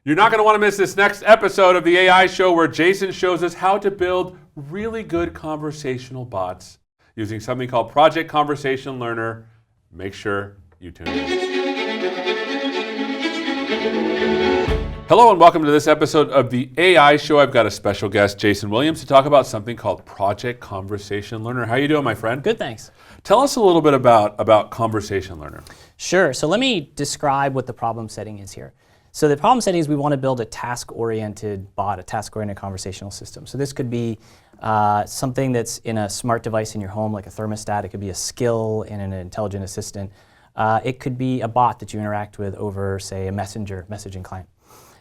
You're not going to want to miss this next episode of the AI show where Jason shows us how to build really good conversational bots using something called Project Conversational Learner. Make sure you tune in. Hello and welcome to this episode of the AI show. I've got a special guest, Jason Williams, to talk about something called Project Conversation Learner. How are you doing, my friend? Good, thanks. Tell us a little bit about Conversation Learner. Sure. So let me describe what the problem setting is here. So the problem setting is we want to build a task-oriented bot, a task-oriented conversational system. So this could be something that's in a smart device in your home, like a thermostat. It could be a skill in an intelligent assistant. It could be a bot that you interact with over, say, a messaging client.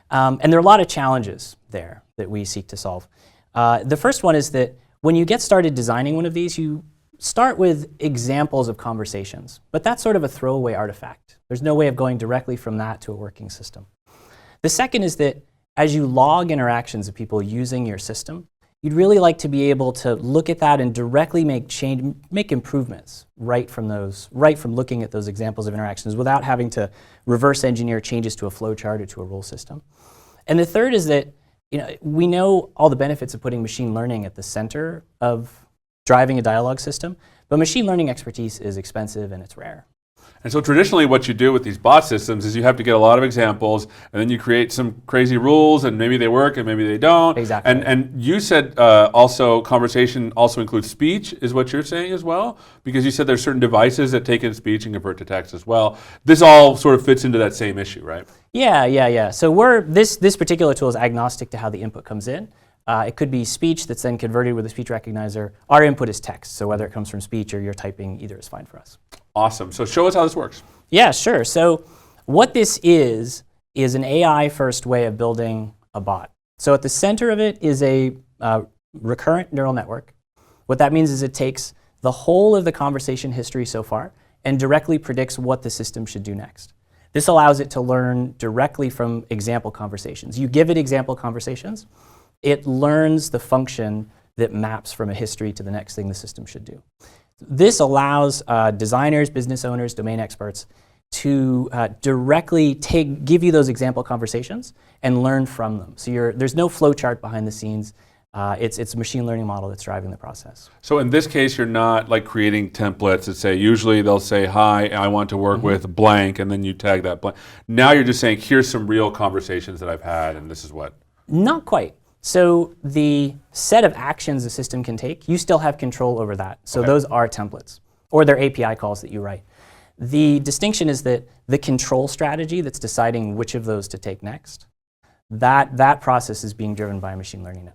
And there are a lot of challenges there that we seek to solve. The first one is that when you get started designing one of these, you start with examples of conversations, but that's sort of a throwaway artifact. There's no way of going directly from that to a working system. The second is that as you log interactions of people using your system, you'd really like to be able to look at that and directly make improvements right from looking at those examples of interactions without having to reverse engineer changes to a flowchart or to a rule system. And the third is that we know all the benefits of putting machine learning at the center of driving a dialogue system, but machine learning expertise is expensive and it's rare. And so traditionally what you do with these bot systems is you have to get a lot of examples and then you create some crazy rules and maybe they work and maybe they don't. Exactly. And you said also conversation also includes speech is what you're saying as well? Because you said there's certain devices that take in speech and convert to text as well. This all sort of fits into that same issue, right? Yeah. So this particular tool is agnostic to how the input comes in. It could be speech that's then converted with a speech recognizer. Our input is text, so whether it comes from speech or you're typing, either is fine for us. Awesome. So show us how this works. Yeah, sure. So what this is an AI-first way of building a bot. So at the center of it is a recurrent neural network. What that means is it takes the whole of the conversation history so far and directly predicts what the system should do next. This allows it to learn directly from example conversations. You give it example conversations, it learns the function that maps from a history to the next thing the system should do. This allows designers, business owners, domain experts to directly give you those example conversations and learn from them. So there's no flowchart behind the scenes. It's a machine learning model that's driving the process. So in this case, you're not like creating templates that say, usually they'll say, hi, I want to work with blank, and then you tag that blank. Now you're just saying, here's some real conversations that I've had, and this is what? Not quite. So the set of actions the system can take, you still have control over that. So those are templates, or they're API calls that you write. The distinction is that the control strategy that's deciding which of those to take next, that process is being driven by a machine learning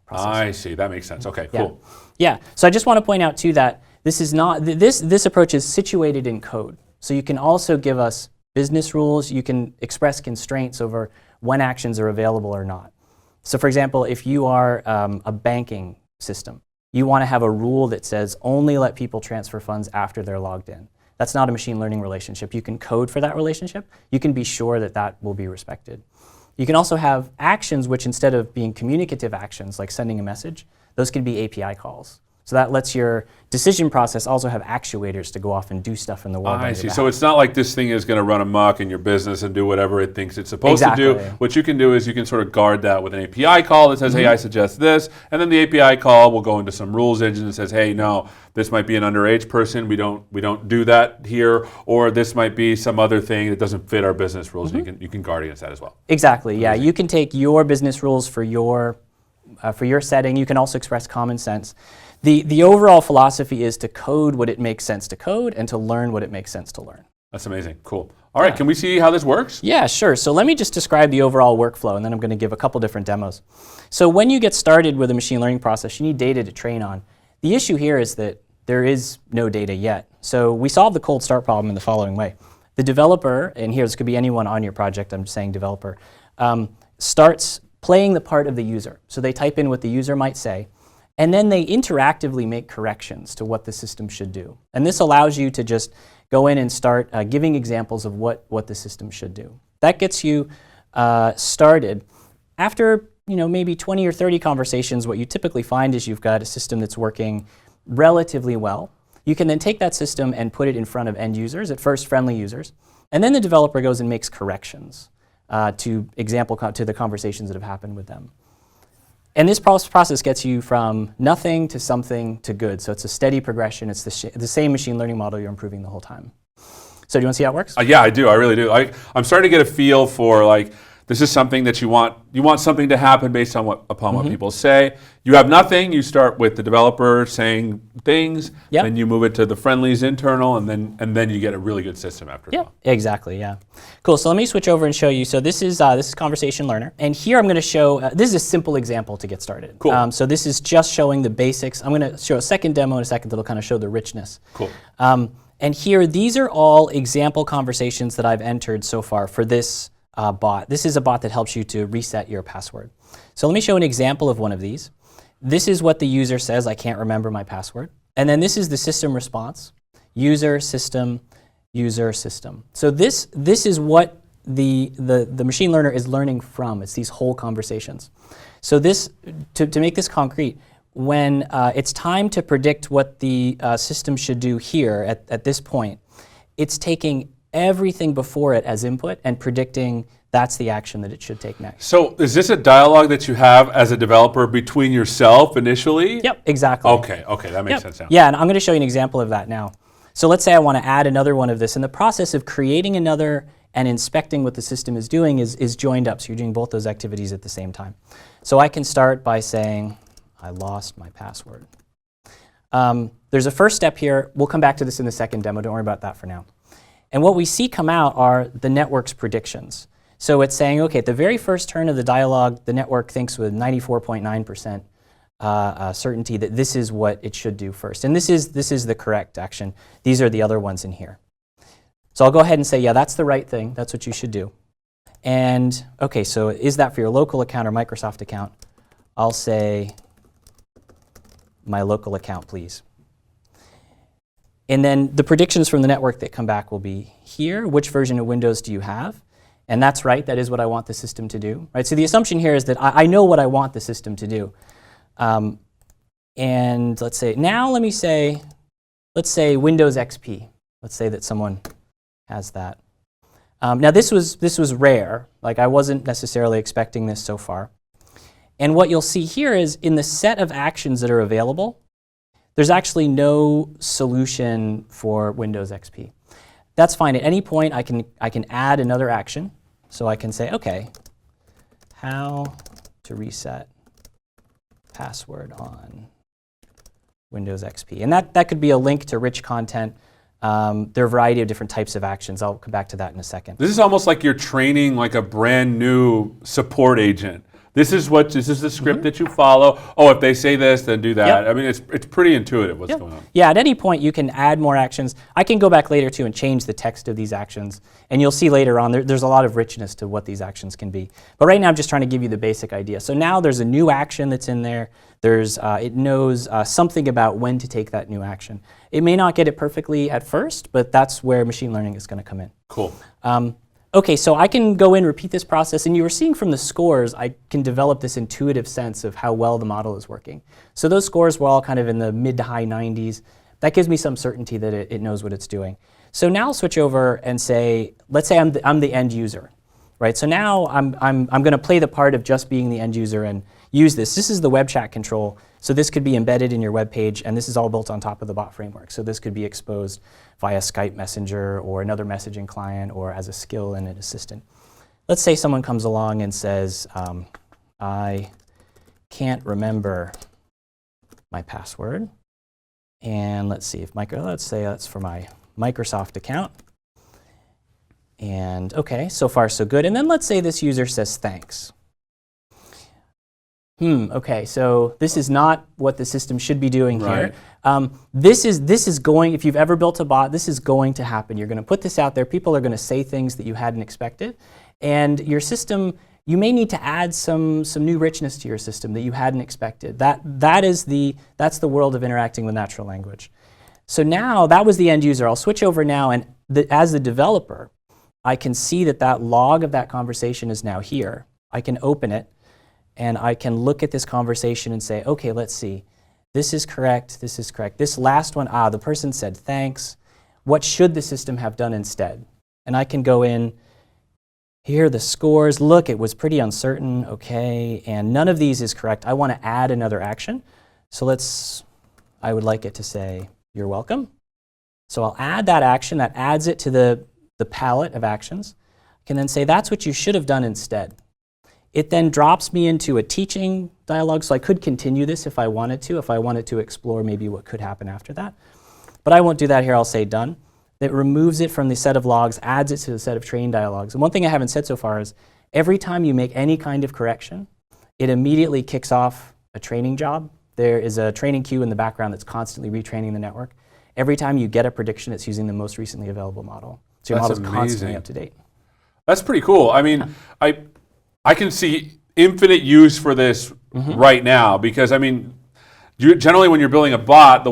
process. I see, that makes sense. Okay, cool. Yeah, so I just want to point out too that this is not, this approach is situated in code. So you can also give us business rules, you can express constraints over when actions are available or not. So for example, if you are a banking system, you want to have a rule that says only let people transfer funds after they're logged in. That's not a machine learning relationship. You can code for that relationship. You can be sure that that will be respected. You can also have actions which instead of being communicative actions like sending a message, those can be API calls. So that lets your decision process also have actuators to go off and do stuff in the world. I see. So it's not like this thing is going to run amok in your business and do whatever it thinks it's supposed to do. What you can do is you can sort of guard that with an API call that says, hey, I suggest this. And then the API call will go into some rules engine that says, hey, no, this might be an underage person. We don't do that here. Or this might be some other thing that doesn't fit our business rules. You can guard against that as well. Exactly. Yeah. You can take your business rules for your setting. You can also express common sense. The overall philosophy is to code what it makes sense to code and to learn what it makes sense to learn. That's amazing. Cool. All right, can we see how this works? Yeah, sure. So let me just describe the overall workflow, and then I'm going to give a couple different demos. So when you get started with a machine learning process, you need data to train on. The issue here is that there is no data yet. So we solve the cold start problem in the following way. The developer, and here this could be anyone on your project, I'm just saying developer, starts playing the part of the user. So they type in what the user might say, and then they interactively make corrections to what the system should do. And this allows you to just go in and start giving examples of what the system should do. That gets you started. After maybe 20 or 30 conversations, what you typically find is you've got a system that's working relatively well. You can then take that system and put it in front of end users, at first friendly users, and then the developer goes and makes corrections. to the conversations that have happened with them. And this process gets you from nothing to something to good. So it's a steady progression. It's the same machine learning model you're improving the whole time. So do you want to see how it works? Yeah, I do. I really do. I'm starting to get a feel for like, this is something that you want something to happen based on what people say. You have nothing, you start with the developer saying things, then you move it to the friendlies internal, and then you get a really good system after that. Exactly, yeah. Cool, so let me switch over and show you. So this is Conversation Learner, and here I'm gonna show, this is a simple example to get started. Cool. So this is just showing the basics. I'm gonna show a second demo in a second that'll kind of show the richness. Cool. And here, these are all example conversations that I've entered so far for this bot. This is a bot that helps you to reset your password. So let me show an example of one of these. This is what the user says, I can't remember my password. And then this is the system response, user, system, user, system. So this is what the machine learner is learning from. It's these whole conversations. So this, to make this concrete, when it's time to predict what the system should do here at this point, it's taking everything before it as input and predicting that's the action that it should take next. So is this a dialogue that you have as a developer between yourself initially? Yep, exactly. Okay, that makes sense now. Yeah, and I'm going to show you an example of that now. So let's say I want to add another one of this. In the process of creating another and inspecting what the system is doing is joined up. So you're doing both those activities at the same time. So I can start by saying, I lost my password. There's a first step here. We'll come back to this in the second demo. Don't worry about that for now. And what we see come out are the network's predictions. So it's saying, okay, at the very first turn of the dialogue, the network thinks with 94.9% certainty that this is what it should do first. And this is the correct action. These are the other ones in here. So I'll go ahead and say, yeah, that's the right thing. That's what you should do. And okay, so is that for your local account or Microsoft account? I'll say, my local account, please. And then the predictions from the network that come back will be here. Which version of Windows do you have? And that's right, that is what I want the system to do. Right? So the assumption here is that I know what I want the system to do. And let's say, now let's say Windows XP. Let's say that someone has that. Now this was rare. Like I wasn't necessarily expecting this so far. And what you'll see here is in the set of actions that are available, there's actually no solution for Windows XP. That's fine. At any point, I can add another action. So I can say, okay, how to reset password on Windows XP. And that could be a link to rich content. There are a variety of different types of actions. I'll come back to that in a second. This is almost like you're training like a brand new support agent. This is the script that you follow. Oh, if they say this, then do that. Yep. I mean, it's pretty intuitive what's going on. Yeah, at any point you can add more actions. I can go back later too and change the text of these actions. And you'll see later on there's a lot of richness to what these actions can be. But right now I'm just trying to give you the basic idea. So now there's a new action that's in there. It knows something about when to take that new action. It may not get it perfectly at first, but that's where machine learning is going to come in. Cool. Okay, so I can go in, repeat this process, and you were seeing from the scores, I can develop this intuitive sense of how well the model is working. So those scores were all kind of in the mid to high 90s. That gives me some certainty that it knows what it's doing. So now I'll switch over and say, let's say I'm the end user, right? So now I'm going to play the part of just being the end user and use this. This is the web chat control. So this could be embedded in your web page, and this is all built on top of the bot framework. So this could be exposed via Skype Messenger or another messaging client or as a skill in an assistant. Let's say someone comes along and says, I can't remember my password. And let's see if let's say that's for my Microsoft account. And okay, so far so good. And then let's say this user says thanks. Okay, so this is not what the system should be doing here. This is going, if you've ever built a bot, this is going to happen. You're going to put this out there. People are going to say things that you hadn't expected. And your system, you may need to add some new richness to your system that you hadn't expected. That's the world of interacting with natural language. So now, that was the end user. I'll switch over now, and as the developer, I can see that log of that conversation is now here. I can open it. And I can look at this conversation and say, okay, let's see. This is correct. This is correct. This last one, the person said thanks. What should the system have done instead? And I can go in here are the scores. Look, it was pretty uncertain, okay, and none of these is correct. I want to add another action. So I would like it to say, you're welcome. So I'll add that action. That adds it to the palette of actions. I can then say, that's what you should have done instead. It then drops me into a teaching dialog, so I could continue this if I wanted to explore maybe what could happen after that. But I won't do that here. I'll say done. It removes it from the set of logs, adds it to the set of training dialogues. And one thing I haven't said so far is every time you make any kind of correction, it immediately kicks off a training job. There is a training queue in the background that's constantly retraining the network. Every time you get a prediction, it's using the most recently available model. So your model's constantly up to date. That's pretty cool. I mean, I can see infinite use for this right now because, I mean, generally when you're building a bot,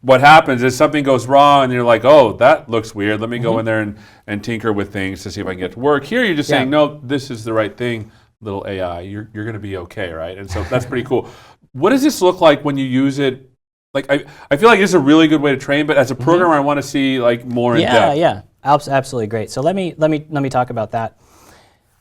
what happens is something goes wrong and you're like, oh, that looks weird. Let me go in there and tinker with things to see if I can get to work. Here you're just saying, no, this is the right thing, little AI. You're going to be okay, right? And so that's pretty cool. What does this look like when you use it? Like I feel like this is a really good way to train, but as a programmer, I want to see like more in depth. Yeah, absolutely great. So let me talk about that.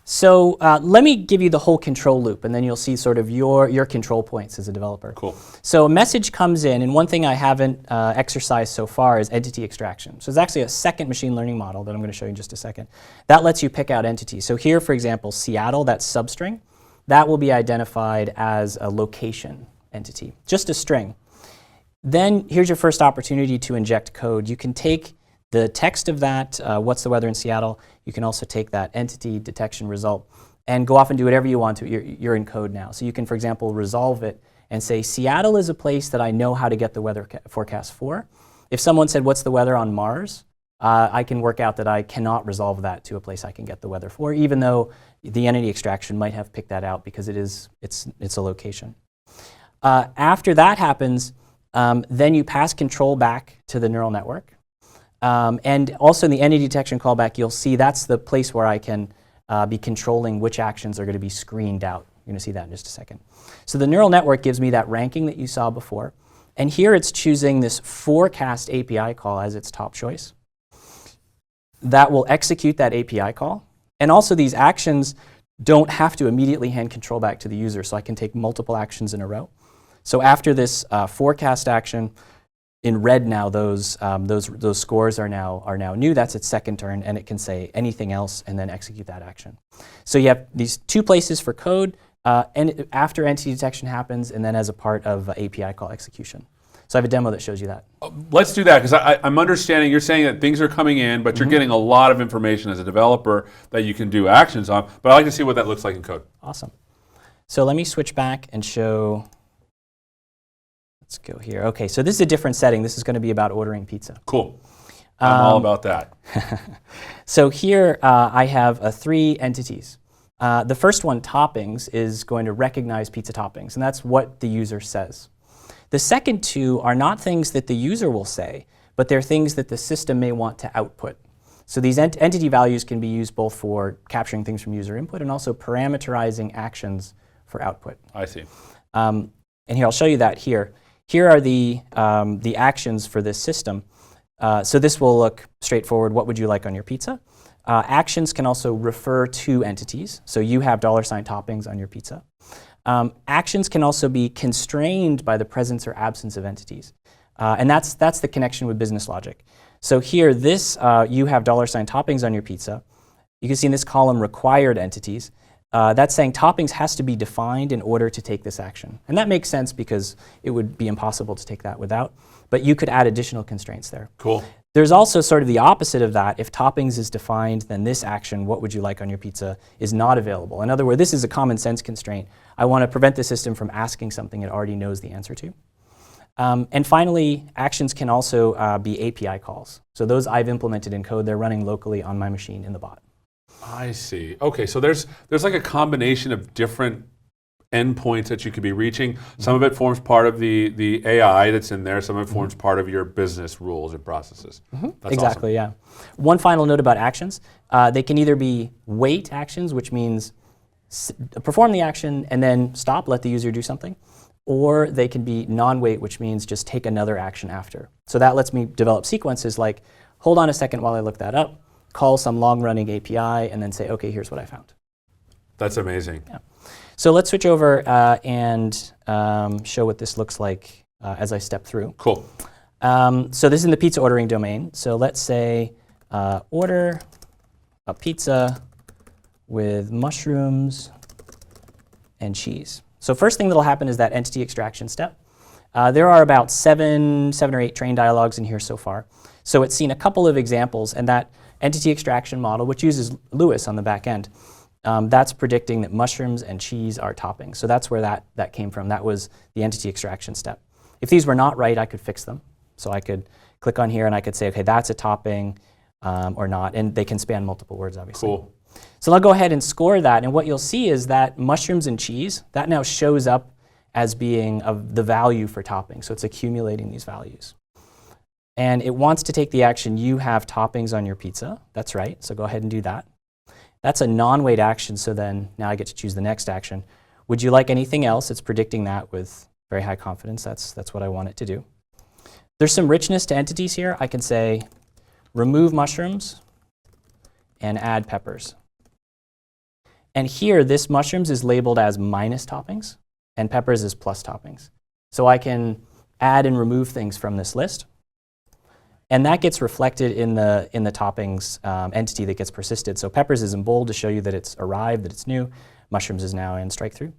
So let me give you the whole control loop, and then you'll see sort of your control points as a developer. Cool. So a message comes in, and one thing I haven't exercised so far is entity extraction. So it's actually a second machine learning model that I'm going to show you in just a second. That lets you pick out entities. So here, for example, Seattle, that substring, that will be identified as a location entity, just a string. Then here's your first opportunity to inject code. You can take the text of that, what's the weather in Seattle. You can also take that entity detection result and go off and do whatever you want to. You're in code now. So you can, for example, resolve it and say, Seattle is a place that I know how to get the weather forecast for. If someone said, what's the weather on Mars? I can work out that I cannot resolve that to a place I can get the weather for, even though the entity extraction might have picked that out because it's a location. After that happens, then you pass control back to the neural network. And also in the entity detection callback, you'll see that's the place where I can be controlling which actions are going to be screened out. You're going to see that in just a second. So the neural network gives me that ranking that you saw before. And here it's choosing this forecast API call as its top choice. That will execute that API call. And also these actions don't have to immediately hand control back to the user, so I can take multiple actions in a row. So after this forecast action, in red now, those scores are now new. That's its second turn, and it can say anything else and then execute that action. So you have these two places for code, and after entity detection happens, and then as a part of API call execution. So I have a demo that shows you that. Let's do that, because I'm understanding you're saying that things are coming in, but you're getting a lot of information as a developer that you can do actions on. But I'd like to see what that looks like in code. Awesome. So let me switch back and show. Let's go here. Okay, so this is a different setting. This is going to be about ordering pizza. Cool. I'm all about that. So here I have 3 entities. The first one, toppings, is going to recognize pizza toppings, and that's what the user says. The second 2 are not things that the user will say, but they're things that the system may want to output. So these entity values can be used both for capturing things from user input and also parameterizing actions for output. I see. And here, I'll show you that here. Here are the actions for this system. So this will look straightforward. What would you like on your pizza? Actions can also refer to entities. So you have $ toppings on your pizza. Actions can also be constrained by the presence or absence of entities. And that's the connection with business logic. So here, this you have $ toppings on your pizza. You can see in this column required entities. That's saying toppings has to be defined in order to take this action. And that makes sense because it would be impossible to take that without. But you could add additional constraints there. Cool. There's also sort of the opposite of that. If toppings is defined, then this action, what would you like on your pizza, is not available. In other words, this is a common sense constraint. I want to prevent the system from asking something it already knows the answer to. And finally, actions can also be API calls. So those I've implemented in code. They're running locally on my machine in the bot. I see. Okay, so there's like a combination of different endpoints that you could be reaching. Some of it forms part of the AI that's in there. Some of it forms part of your business rules and processes. That's exactly, awesome. Yeah. One final note about actions. They can either be wait actions, which means perform the action and then stop, let the user do something. Or they can be non-wait, which means just take another action after. So that lets me develop sequences like, hold on a second while I look that up. call some long-running API, and then say, OK, here's what I found. That's amazing. Yeah. So let's switch over and show what this looks like as I step through. Cool. So this is in the pizza ordering domain. So let's say order a pizza with mushrooms and cheese. So first thing that'll happen is that entity extraction step. There are about seven or eight trained dialogues in here so far. So it's seen a couple of examples, and that entity extraction model, which uses Lewis on the back end, that's predicting that mushrooms and cheese are toppings. So that's where that came from. That was the entity extraction step. If these were not right, I could fix them. So I could click on here and I could say, OK, that's a topping or not. And they can span multiple words, obviously. Cool. So I'll go ahead and score that. And what you'll see is that mushrooms and cheese, that now shows up as being of the value for topping. So it's accumulating these values. And it wants to take the action, you have toppings on your pizza. That's right. So go ahead and do that. That's a non-wait action. So then now I get to choose the next action. Would you like anything else? It's predicting that with very high confidence. That's what I want it to do. There's some richness to entities here. I can say remove mushrooms and add peppers. And here, this mushrooms is labeled as minus toppings, and peppers is plus toppings. So I can add and remove things from this list. And that gets reflected in the toppings entity that gets persisted. So peppers is in bold to show you that it's arrived, that it's new. Mushrooms is now in strike through.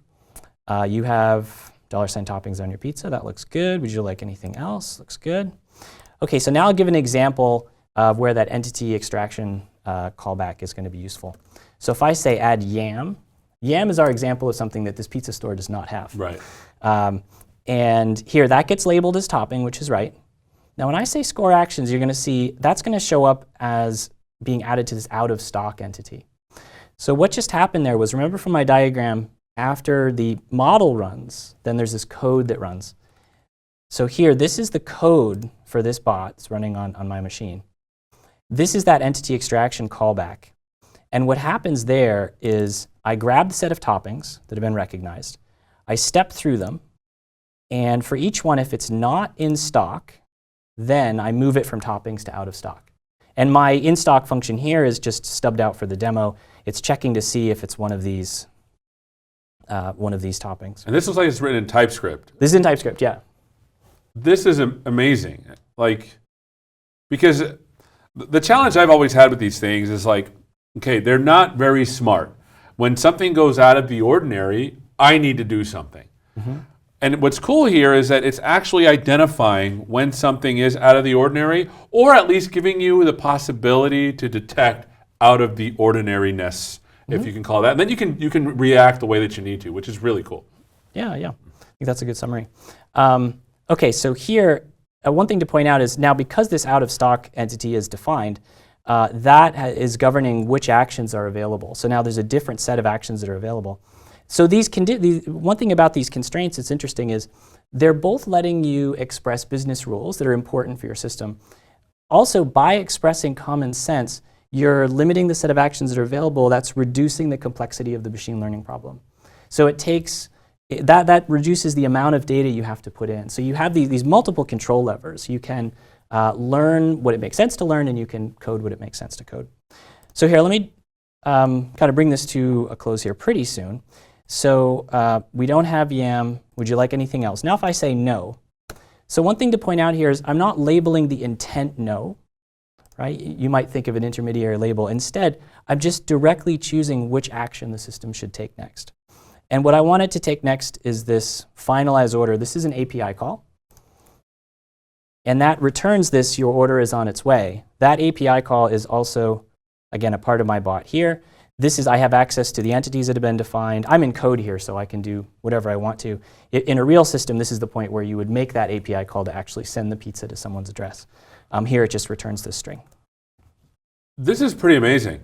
You have $sign toppings on your pizza. That looks good. Would you like anything else? Looks good. OK, so now I'll give an example of where that entity extraction callback is going to be useful. So if I say add yam, yam is our example of something that this pizza store does not have. Right. And here, that gets labeled as topping, which is right. Now, when I say score actions, you're going to see that's going to show up as being added to this out-of-stock entity. So what just happened there was, remember from my diagram, after the model runs, then there's this code that runs. So here, this is the code for this bot. It's running on my machine. This is that entity extraction callback. And what happens there is I grab the set of toppings that have been recognized. I step through them. And for each one, if it's not in stock, then I move it from toppings to out of stock. And my in-stock function here is just stubbed out for the demo. It's checking to see if it's one of these toppings. And this looks like it's written in TypeScript. This is in TypeScript, yeah. This is amazing. Like, because the challenge I've always had with these things is like, okay, they're not very smart. When something goes out of the ordinary, I need to do something. Mm-hmm. And what's cool here is that it's actually identifying when something is out of the ordinary, or at least giving you the possibility to detect out of the ordinariness, if you can call it that. And then you can react the way that you need to, which is really cool. Yeah. I think that's a good summary. OK, so here, one thing to point out is now because this out-of-stock entity is defined, that is governing which actions are available. So now there's a different set of actions that are available. So one thing about these constraints that's interesting is they're both letting you express business rules that are important for your system. Also, by expressing common sense, you're limiting the set of actions that are available. That's reducing the complexity of the machine learning problem. So it takes that reduces the amount of data you have to put in. So you have these multiple control levers. You can learn what it makes sense to learn, and you can code what it makes sense to code. So here, let me kind of bring this to a close here pretty soon. So we don't have yam. Would you like anything else? Now if I say no. So one thing to point out here is I'm not labeling the intent no. Right? You might think of an intermediary label. Instead, I'm just directly choosing which action the system should take next. And what I want it to take next is this finalize order. This is an API call. And that returns this, your order is on its way. That API call is also, again, a part of my bot here. This is, I have access to the entities that have been defined. I'm in code here, so I can do whatever I want to. In a real system, this is the point where you would make that API call to actually send the pizza to someone's address. Here, it just returns this string. This is pretty amazing.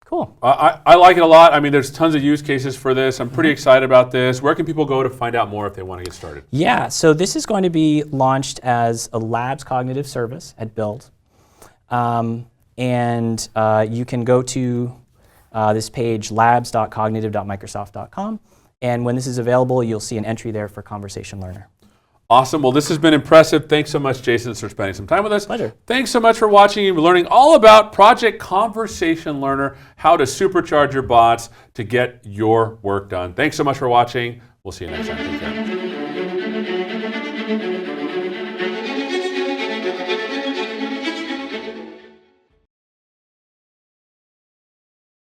Cool. I like it a lot. I mean, there's tons of use cases for this. I'm pretty excited about this. Where can people go to find out more if they want to get started? Yeah, so this is going to be launched as a Labs cognitive service at Build. You can go to this page, labs.cognitive.microsoft.com. And when this is available, you'll see an entry there for Conversation Learner. Awesome. Well, this has been impressive. Thanks so much, Jason, for spending some time with us. Pleasure. Thanks so much for watching and learning all about Project Conversation Learner, how to supercharge your bots to get your work done. Thanks so much for watching. We'll see you next time. Take care.